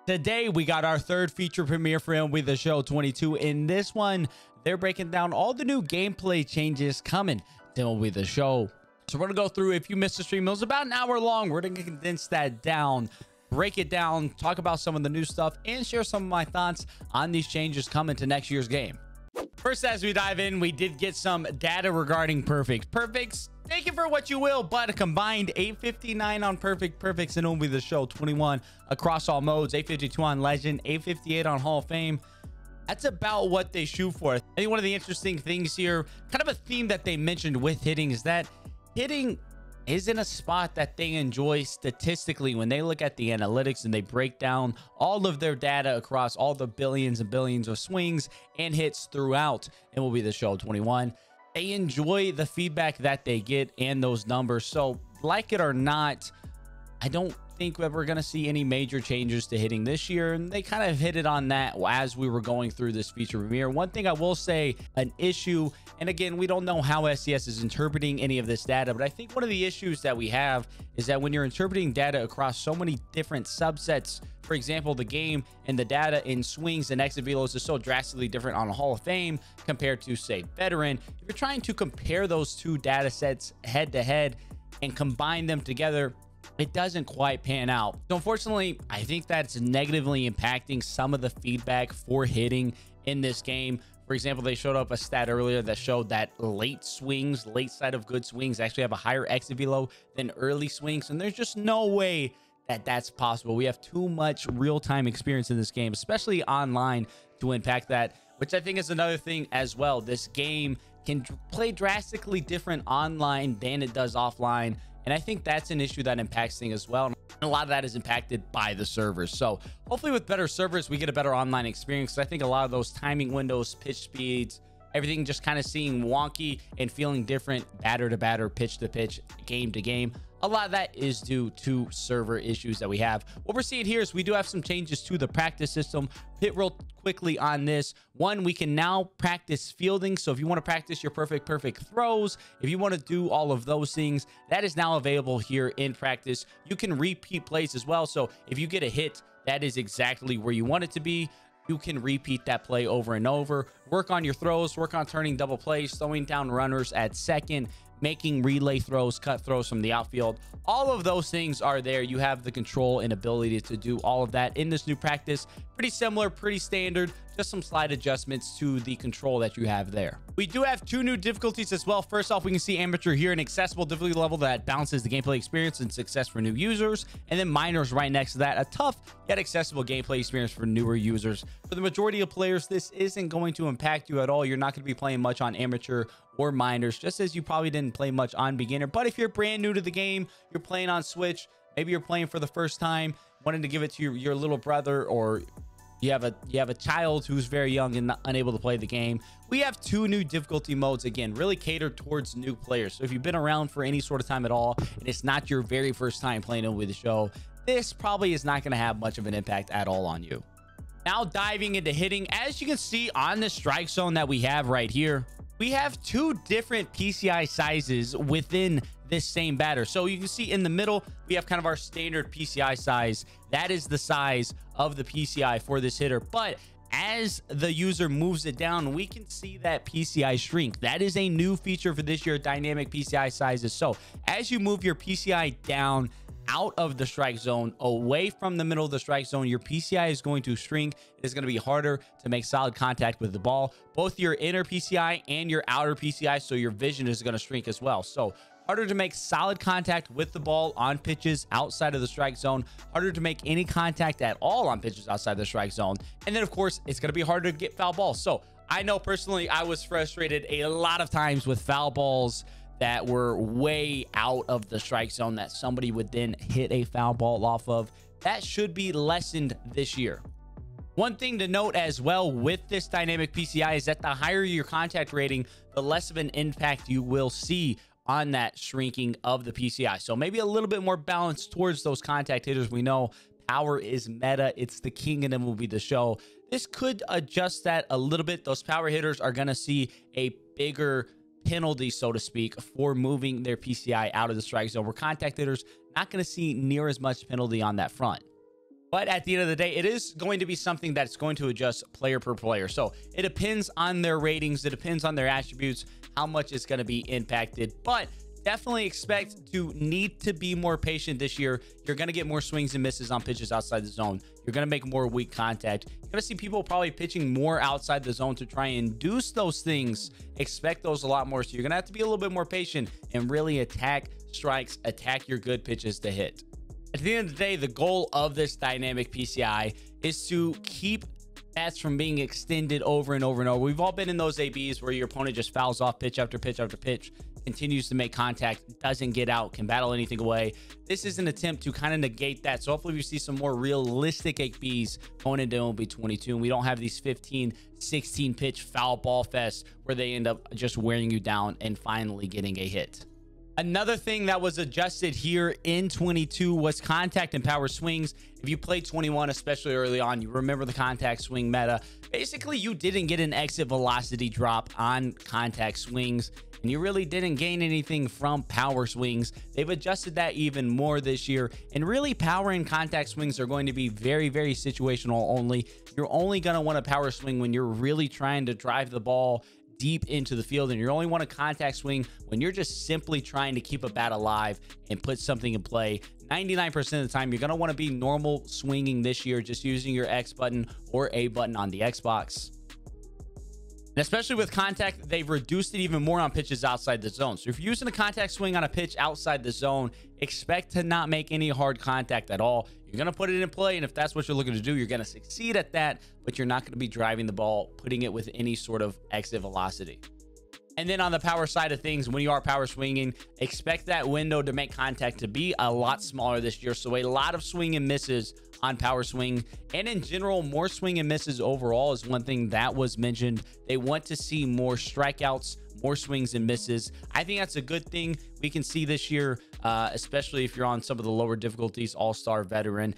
Today, we got our third feature premiere for MLB the Show 22. In this one, they're breaking down all the new gameplay changes coming to MLB the Show. So we're going to go through, if you missed the stream, it was about an hour long. We're going to condense that down, break it down, talk about some of the new stuff, and share some of my thoughts on these changes coming to next year's game. First, as we dive in, we did get some data regarding perfects. Take it for what you will, but a combined 859 on perfects in MLB the Show 21 across all modes, 852 on Legend, 858 on Hall of Fame. That's about what they shoot for. I think one of the interesting things here, kind of a theme that they mentioned with hitting, is that hitting is in a spot that they enjoy statistically when they look at the analytics and they break down all of their data across all the billions and billions of swings and hits throughout MLB the Show 21. They enjoy the feedback that they get and those numbers. So like it or not, I don't think that we're going to see any major changes to hitting this year. And they kind of hit it on that as we were going through this feature premiere. One thing I will say, an issue, and again, we don't know how SCS is interpreting any of this data, but I think one of the issues that we have is that when you're interpreting data across so many different subsets, for example, the game and the data in swings and exit velos is so drastically different on a Hall of Fame compared to, say, veteran. If you're trying to compare those two data sets head to head and combine them together, it doesn't quite pan out. So unfortunately, I think that's negatively impacting some of the feedback for hitting in this game. For example, they showed up a stat earlier that showed that late swings, late side of good swings, actually have a higher exit velo than early swings. And there's just no way that that's possible. We have too much real-time experience in this game, especially online, to impact that, which I think is another thing as well. This game can play drastically different online than it does offline. And I think that's an issue that impacts things as well. And a lot of that is impacted by the servers. So hopefully with better servers, we get a better online experience. I think a lot of those timing windows, pitch speeds, everything just kind of seeing wonky and feeling different, batter to batter, pitch to pitch, game to game. A lot of that is due to server issues that we have. What we're seeing here is we do have some changes to the practice system. Hit real quickly on this. One, we can now practice fielding. So if you want to practice your perfect throws, if you want to do all of those things, that is now available here in practice. You can repeat plays as well. So if you get a hit, that is exactly where you want it to be. You can repeat that play over and over. Work on your throws, work on turning double plays, slowing down runners at second, making relay throws, cut throws from the outfield. All of those things are there. You have the control and ability to do all of that in this new practice. Pretty similar, pretty standard, just some slight adjustments to the control that you have there. We do have two new difficulties as well. First off, we can see amateur here, an accessible difficulty level that balances the gameplay experience and success for new users. And then minors right next to that, a tough yet accessible gameplay experience for newer users. For the majority of players, this isn't going to impact you at all. You're not going to be playing much on amateur or minors, just as you probably didn't play much on beginner. But if you're brand new to the game, you're playing on Switch, maybe you're playing for the first time, wanting to give it to your little brother, or you have a child who's very young and unable to play the game, we have two new difficulty modes, again, really catered towards new players. So if you've been around for any sort of time at all and it's not your very first time playing MLB the Show, this probably is not going to have much of an impact at all on you. Now diving into hitting, as you can see on the strike zone that we have right here, we have two different PCI sizes within this same batter. So you can see in the middle, we have kind of our standard PCI size. That is the size of the PCI for this hitter. But as the user moves it down, we can see that PCI shrink. That is a new feature for this year, dynamic PCI sizes. So as you move your PCI down out of the strike zone, away from the middle of the strike zone, your PCI is going to shrink. It's going to be harder to make solid contact with the ball, both your inner PCI and your outer PCI. So your vision is going to shrink as well. So harder to make solid contact with the ball on pitches outside of the strike zone, harder to make any contact at all on pitches outside the strike zone. And then of course, it's going to be harder to get foul balls. So I know personally, I was frustrated a lot of times with foul balls that were way out of the strike zone that somebody would then hit a foul ball off of. That should be lessened this year. One thing to note as well with this dynamic PCI is that the higher your contact rating, the less of an impact you will see on that shrinking of the PCI. So maybe a little bit more balance towards those contact hitters. We know power is meta. It's the king of MLB the Show. This could adjust that a little bit. Those power hitters are going to see a bigger penalty, so to speak, for moving their PCI out of the strike zone, where contact hitters not going to see near as much penalty on that front. But at the end of the day, it is going to be something that's going to adjust player per player. So it depends on their ratings. It depends on their attributes, how much it's going to be impacted. But definitely expect to need to be more patient this year. You're going to get more swings and misses on pitches outside the zone. You're going to make more weak contact. You're going to see people probably pitching more outside the zone to try and induce those things. Expect those a lot more. So you're going to have to be a little bit more patient and really attack strikes, attack your good pitches to hit. At the end of the day, the goal of this dynamic PCI is to keep bats from being extended over and over and over. We've all been in those ABs where your opponent just fouls off pitch after pitch after pitch, continues to make contact, doesn't get out, can battle anything away. This is an attempt to kind of negate that. So hopefully we see some more realistic ABs going into MLB 22, and we don't have these 15, 16 pitch foul ball fests where they end up just wearing you down and finally getting a hit. Another thing that was adjusted here in 22 was contact and power swings. If you played 21, especially early on, you remember the contact swing meta. Basically, you didn't get an exit velocity drop on contact swings, and you really didn't gain anything from power swings. They've adjusted that even more this year, and really power and contact swings are going to be very, very situational only. You're only going to want a power swing when you're really trying to drive the ball deep into the field, and you only want a contact swing when you're just simply trying to keep a bat alive and put something in play. 99% of the time, you're going to want to be normal swinging this year, just using your X button or A button on the Xbox. And especially with contact, they've reduced it even more on pitches outside the zone. So if you're using a contact swing on a pitch outside the zone, expect to not make any hard contact at all. You're going to put it in play, and if that's what you're looking to do, you're going to succeed at that, but you're not going to be driving the ball, putting it with any sort of exit velocity. And then on the power side of things, when you are power swinging, expect that window to make contact to be a lot smaller this year. So a lot of swing and misses on power swing, and in general, more swing and misses overall is one thing that was mentioned. They want to see more strikeouts, more swings and misses. I think that's a good thing we can see this year, especially if you're on some of the lower difficulties, all-star veteran.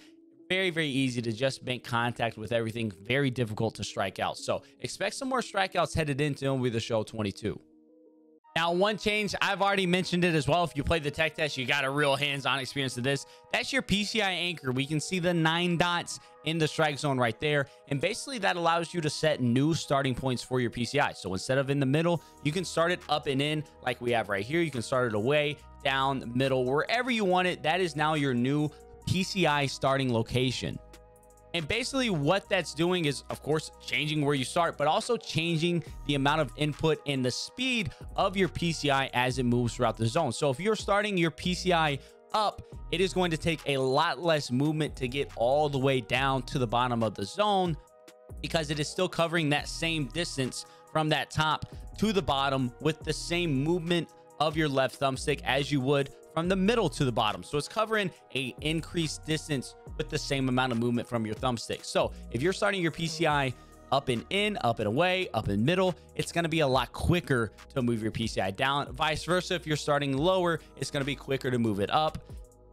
Very, very easy to just make contact with everything. Very difficult to strike out. So expect some more strikeouts headed into MLB the Show 22. Now, one change, I've already mentioned it as well. If you played the tech test, you got a real hands-on experience of this. That's your PCI Anchor. We can see the 9 dots in the strike zone right there. And basically, that allows you to set new starting points for your PCI. So instead of in the middle, you can start it up and in like we have right here. You can start it away, down, middle, wherever you want it. That is now your new PCI starting location. And basically what that's doing is, of course, changing where you start, but also changing the amount of input and the speed of your PCI as it moves throughout the zone. So if you're starting your PCI up, it is going to take a lot less movement to get all the way down to the bottom of the zone, because it is still covering that same distance from that top to the bottom with the same movement of your left thumbstick as you would from the middle to the bottom. So it's covering a increased distance with the same amount of movement from your thumbstick. So if you're starting your PCI up and in, up and away, up and middle, it's going to be a lot quicker to move your PCI down. Vice versa, if you're starting lower, it's going to be quicker to move it up.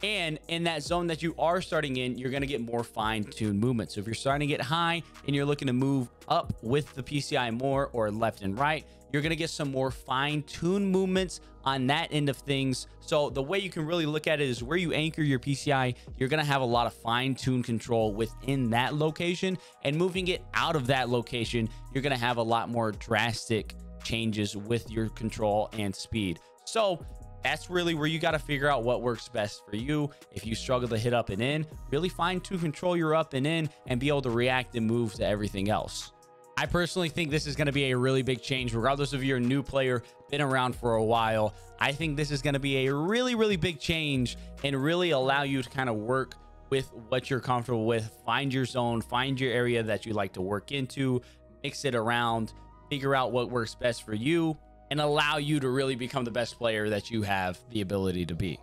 And in that zone that you are starting in, you're going to get more fine-tuned movement. So if you're starting it high and you're looking to move up with the PCI more, or left and right, you're going to get some more fine-tuned movements on that end of things. So the way you can really look at it is where you anchor your PCI, you're going to have a lot of fine-tuned control within that location, and moving it out of that location, you're going to have a lot more drastic changes with your control and speed. So that's really where you got to figure out what works best for you. If you struggle to hit up and in, really fine-tune control your up and in and be able to react and move to everything else. I personally think this is going to be a really big change, regardless of you're a new player, been around for a while. I think this is going to be a really, really big change and really allow you to kind of work with what you're comfortable with, find your zone, find your area that you like to work into, mix it around, figure out what works best for you, and allow you to really become the best player that you have the ability to be.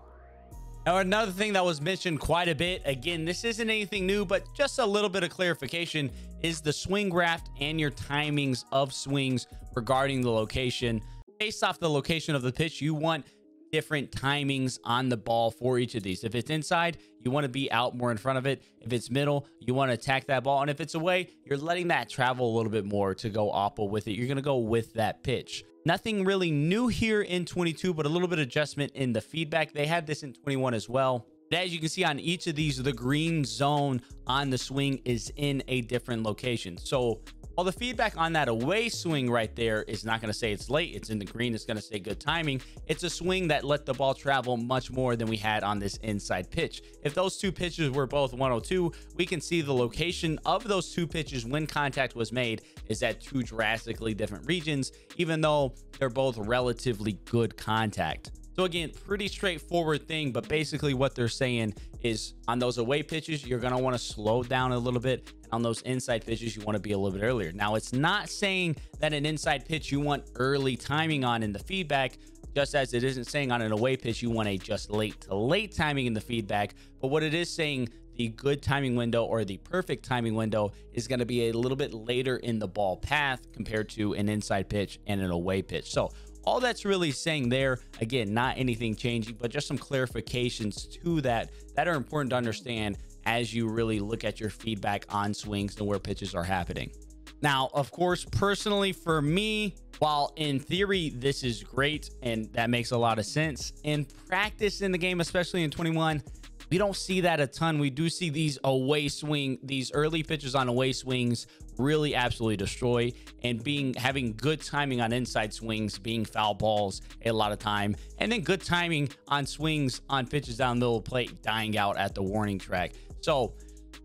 Now, another thing that was mentioned quite a bit, again, this isn't anything new, but just a little bit of clarification, is the swing raft and your timings of swings regarding the location. Based off the location of the pitch, you want different timings on the ball for each of these. If it's inside, you want to be out more in front of it. If it's middle, you want to attack that ball. And if it's away, you're letting that travel a little bit more to go oppo with it. You're going to go with that pitch. Nothing really new here in 22, but a little bit of adjustment in the feedback. They had this in 21 as well. As you can see on each of these, the green zone on the swing is in a different location. So while the feedback on that away swing right there is not going to say it's late, it's in the green, it's going to say good timing. It's a swing that let the ball travel much more than we had on this inside pitch. If those two pitches were both 102, we can see the location of those two pitches when contact was made is at two drastically different regions, even though they're both relatively good contact. So again, pretty straightforward thing, but basically what they're saying is on those away pitches, you're going to want to slow down a little bit. And on those inside pitches, you want to be a little bit earlier. Now, it's not saying that an inside pitch you want early timing on in the feedback, just as it isn't saying on an away pitch you want a just late to late timing in the feedback. But what it is saying, the good timing window or the perfect timing window is going to be a little bit later in the ball path compared to an inside pitch and an away pitch. So all that's really saying there, again, not anything changing, but just some clarifications to that are important to understand as you really look at your feedback on swings and where pitches are happening. Now, of course, personally for me, while in theory this is great and that makes a lot of sense, in practice in the game, especially in 21, we don't see that a ton. We do see these away swing, these early pitches on away swings really absolutely destroy, and having good timing on inside swings being foul balls a lot of time, and then good timing on swings on pitches down the middle of the plate dying out at the warning track. So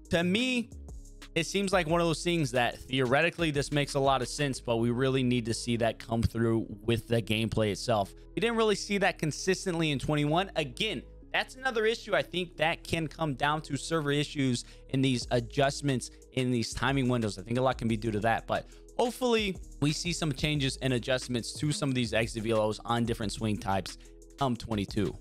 to me, it seems like one of those things that theoretically this makes a lot of sense, but we really need to see that come through with the gameplay itself. We didn't really see that consistently in 21. Again, that's another issue. I think that can come down to server issues in these adjustments in these timing windows. I think a lot can be due to that, but hopefully we see some changes and adjustments to some of these exit velos on different swing types come 22.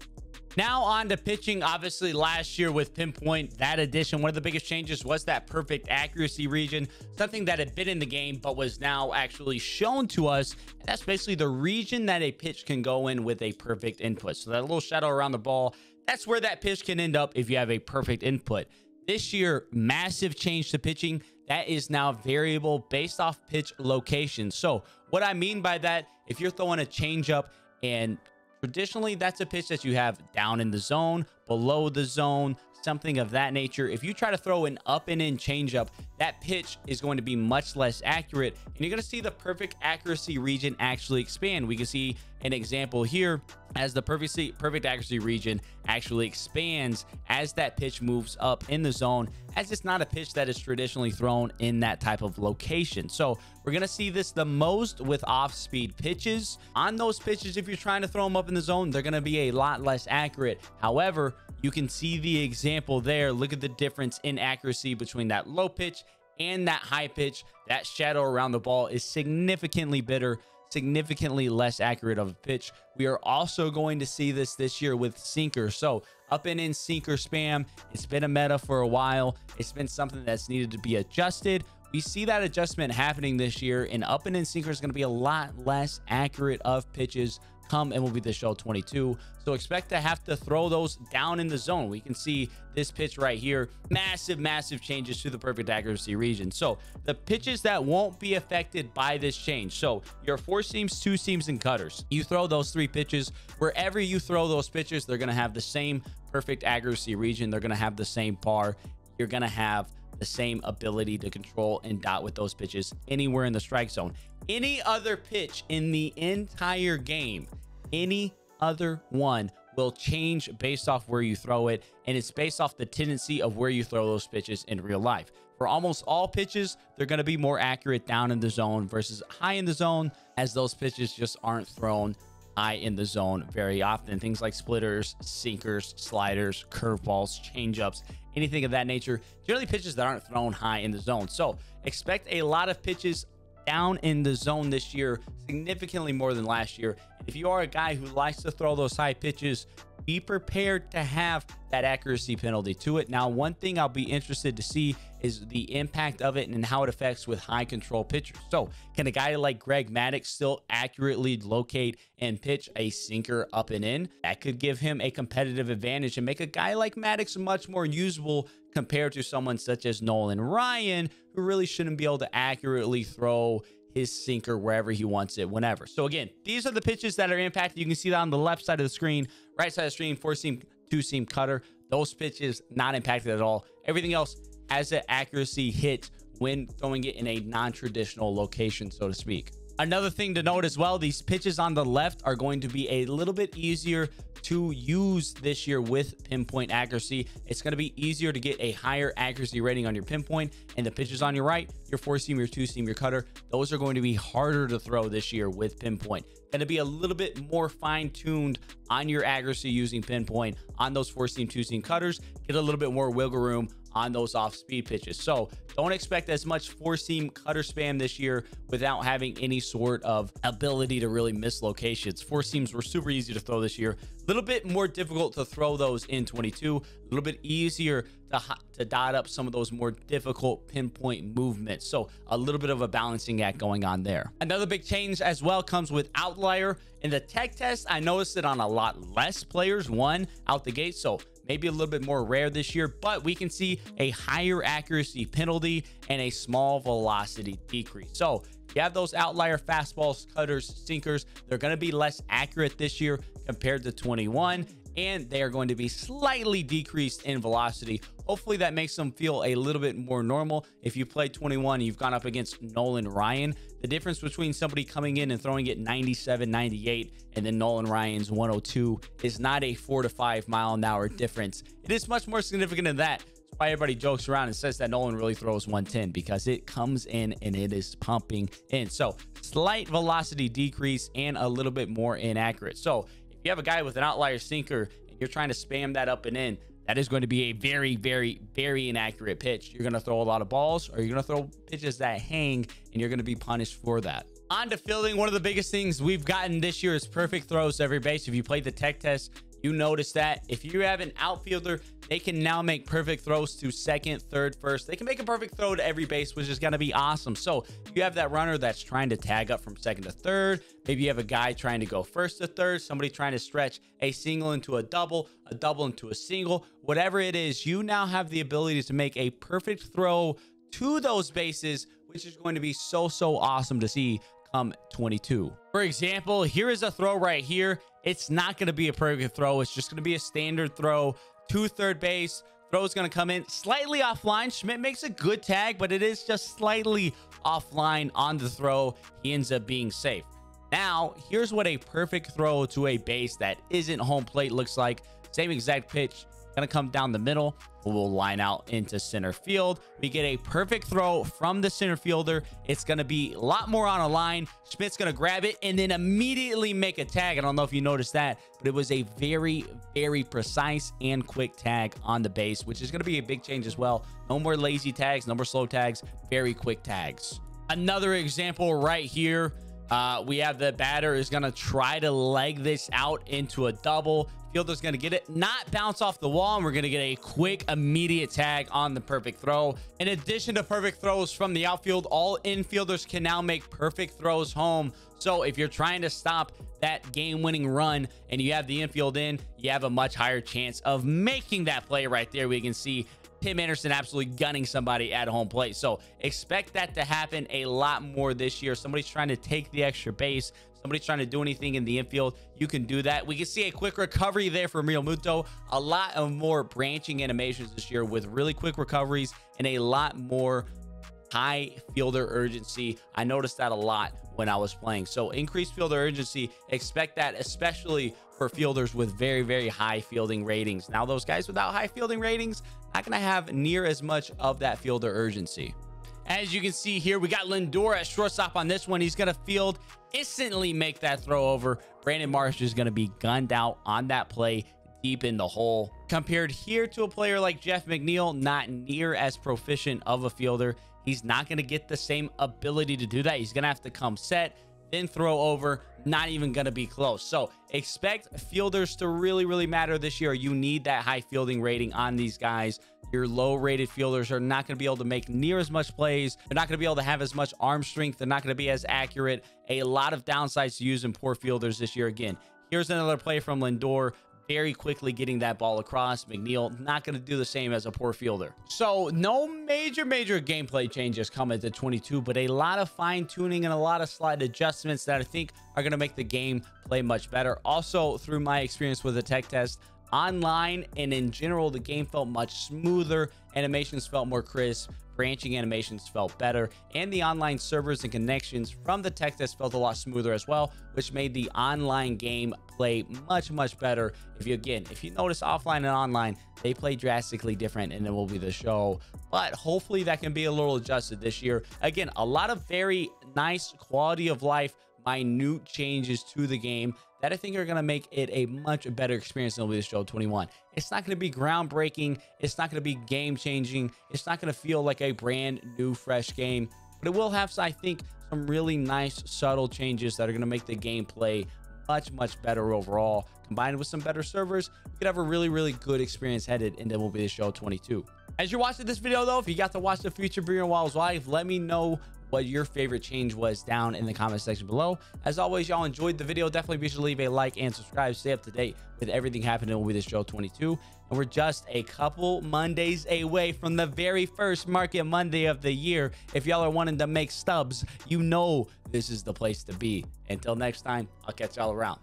Now on to pitching. Obviously last year with Pinpoint, that addition, one of the biggest changes was that perfect accuracy region, something that had been in the game but was now actually shown to us. And that's basically the region that a pitch can go in with a perfect input. So that little shadow around the ball, that's where that pitch can end up if you have a perfect input. This year, massive change to pitching. That is now variable based off pitch location. So what I mean by that, if you're throwing a changeup, and traditionally that's a pitch that you have down in the zone, below the zone, something of that nature. If you try to throw an up and in changeup, that pitch is going to be much less accurate, and you're going to see the perfect accuracy region actually expand. We can see an example here as the perfect accuracy region actually expands as that pitch moves up in the zone, as it's not a pitch that is traditionally thrown in that type of location. So we're going to see this the most with off-speed pitches. On those pitches, if you're trying to throw them up in the zone, they're going to be a lot less accurate. However, you can see the example there. Look at the difference in accuracy between that low pitch and that high pitch. That shadow around the ball is significantly better, significantly less accurate of a pitch. We are also going to see this year with sinkers. So up and in sinker spam, it's been a meta for a while. It's been something that's needed to be adjusted. We see that adjustment happening this year, and up and in sinker is going to be a lot less accurate of pitches come MLB the Show 22. So expect to have to throw those down in the zone. We can see this pitch right here, massive changes to the perfect accuracy region. So the pitches that won't be affected by this change, so your 4 seams, 2 seams, and cutters, you throw those 3 pitches, wherever you throw those pitches, they're going to have the same perfect accuracy region. They're going to have the same par. You're going to have the same ability to control and dot with those pitches anywhere in the strike zone. Any other pitch in the entire game, any other one, will change based off where you throw it, and it's based off the tendency of where you throw those pitches in real life. For almost all pitches, they're going to be more accurate down in the zone versus high in the zone, as those pitches just aren't thrown high in the zone very often. Things like splitters, sinkers, sliders, curveballs, changeups, anything of that nature, generally pitches that aren't thrown high in the zone. So expect a lot of pitches down in the zone this year, significantly more than last year. If you are a guy who likes to throw those high pitches, be prepared to have that accuracy penalty to it. Now, one thing I'll be interested to see is the impact of it and how it affects with high control pitchers. So can a guy like Greg Maddux still accurately locate and pitch a sinker up and in? That could give him a competitive advantage and make a guy like Maddux much more usable compared to someone such as Nolan Ryan, who really shouldn't be able to accurately throw his sinker wherever he wants it, whenever. So again, these are the pitches that are impacted. You can see that on the left side of the screen, right side of the screen, 4 seam, 2 seam cutter. those pitches not impacted at all. Everything else has an accuracy hit when throwing it in a non-traditional location, so to speak. Another thing to note as well, these pitches on the left are going to be a little bit easier to use this year with pinpoint accuracy. It's going to be easier to get a higher accuracy rating on your pinpoint, and the pitches on your right, your 4-seam, your 2-seam, your cutter, those are going to be harder to throw this year with pinpoint. Going to be a little bit more fine-tuned on your accuracy using pinpoint on those 4-seam, 2-seam cutters. Get a little bit more wiggle room on those off-speed pitches. So don't expect as much 4-seam cutter spam this year without having any sort of ability to really miss locations. 4-seams were super easy to throw this year. A little bit more difficult to throw those in 22. A little bit easier to dot up some of those more difficult pinpoint movements. So a little bit of a balancing act going on there. Another big change as well comes with Outlier. In the tech test, I noticed it on a lot less players, out the gate. So maybe a little bit more rare this year, but we can see a higher accuracy penalty and a small velocity decrease. So you have those outlier fastballs, cutters, sinkers. They're going to be less accurate this year compared to 21, and they are going to be slightly decreased in velocity. Hopefully that makes them feel a little bit more normal. If you play 21, you've gone up against Nolan Ryan. The difference between somebody coming in and throwing it 97, 98, and then Nolan Ryan's 102 is not a 4 to 5 mile an hour difference. It is much more significant than that. That's why everybody jokes around and says that Nolan really throws 110, because it comes in and it is pumping in. So slight velocity decrease and a little bit more inaccurate. So if you have a guy with an outlier sinker and you're trying to spam that up and in, that is going to be a very, very, very inaccurate pitch. You're going to throw a lot of balls, or you're going to throw pitches that hang, and you're going to be punished for that. On to fielding, one of the biggest things we've gotten this year is perfect throws to every base. If you played the tech test, you notice that if you have an outfielder, they can now make perfect throws to second, third, first. They can make a perfect throw to every base, which is going to be awesome. So you have that runner that's trying to tag up from second to third. Maybe you have a guy trying to go first to third, somebody trying to stretch a single into a double into a single. Whatever it is, you now have the ability to make a perfect throw to those bases, which is going to be so awesome to see come 22. For example, here is a throw right here. It's not going to be a perfect throw. It's just going to be a standard throw to third base. Throw is going to come in slightly offline. Schmidt makes a good tag, but it is just slightly offline on the throw. He ends up being safe. Now, here's what a perfect throw to a base that isn't home plate looks like. Same exact pitch. Going to come down the middle. We'll line out into center field. We get a perfect throw from the center fielder. It's going to be a lot more on a line. Schmidt's going to grab it and then immediately make a tag. I don't know if you noticed that, but it was a very, very precise and quick tag on the base, which is going to be a big change as well. No more lazy tags, no more slow tags, very quick tags. Another example right here. We have the batter is going to try to leg this out into a double. Fielder's going to get it, not bounce off the wall, and we're going to get a quick, immediate tag on the perfect throw. In addition to perfect throws from the outfield, all infielders can now make perfect throws home. So if you're trying to stop that game-winning run and you have the infield in, you have a much higher chance of making that play right there. We can see Tim Anderson absolutely gunning somebody at home plate. So expect that to happen a lot more this year. Somebody's trying to take the extra base. Somebody's trying to do anything in the infield. You can do that. We can see a quick recovery there from Real Muto. A lot of more branching animations this year with really quick recoveries and a lot more high fielder urgency. I noticed that a lot when I was playing. So increased fielder urgency. Expect that, especially for fielders with very, very high fielding ratings. Now, those guys without high fielding ratings, not going to have near as much of that fielder urgency. As you can see here, we got Lindor at shortstop on this one. He's going to field, instantly make that throw over. Brandon Marsh is going to be gunned out on that play deep in the hole. Compared here to a player like Jeff McNeil, not near as proficient of a fielder. He's not going to get the same ability to do that. He's going to have to come set, then throw over, not even going to be close. So expect fielders to really matter this year. You need that high fielding rating on these guys. Your low rated fielders are not going to be able to make near as much plays. They're not going to be able to have as much arm strength. They're not going to be as accurate. A lot of downsides to using poor fielders this year. Again, here's another play from Lindor. Very quickly getting that ball across. McNeil not going to do the same as a poor fielder. So no major gameplay changes coming to 22, but a lot of fine tuning and a lot of slight adjustments that I think are going to make the game play much better. Also, through my experience with the tech test, online and in general, the game felt much smoother. Animations felt more crisp. Branching animations felt better, and the online servers and connections from the tech test felt a lot smoother as well, which made the online game play much better. If you notice, offline and online, they play drastically different in MLB the Show, but hopefully that can be a little adjusted this year. Again, a lot of very nice quality of life, minute changes to the game that I think are going to make it a much better experience than MLB the Show 21. It's not going to be groundbreaking. It's not going to be game changing. It's not going to feel like a brand new, fresh game, but it will have, I think, some really nice, subtle changes that are going to make the gameplay much better overall. Combined with some better servers, you could have a really good experience headed into MLB the Show 22. As you're watching this video, though, if you got to watch the future Premiere Walls live, let me know what your favorite change was down in the comment section below. As always, y'all enjoyed the video, definitely be sure to leave a like and subscribe. Stay up to date with everything happening with this show 22, and we're just a couple Mondays away from the very first market Monday of the year. If y'all are wanting to make stubs, you know this is the place to be. Until next time, I'll catch y'all around.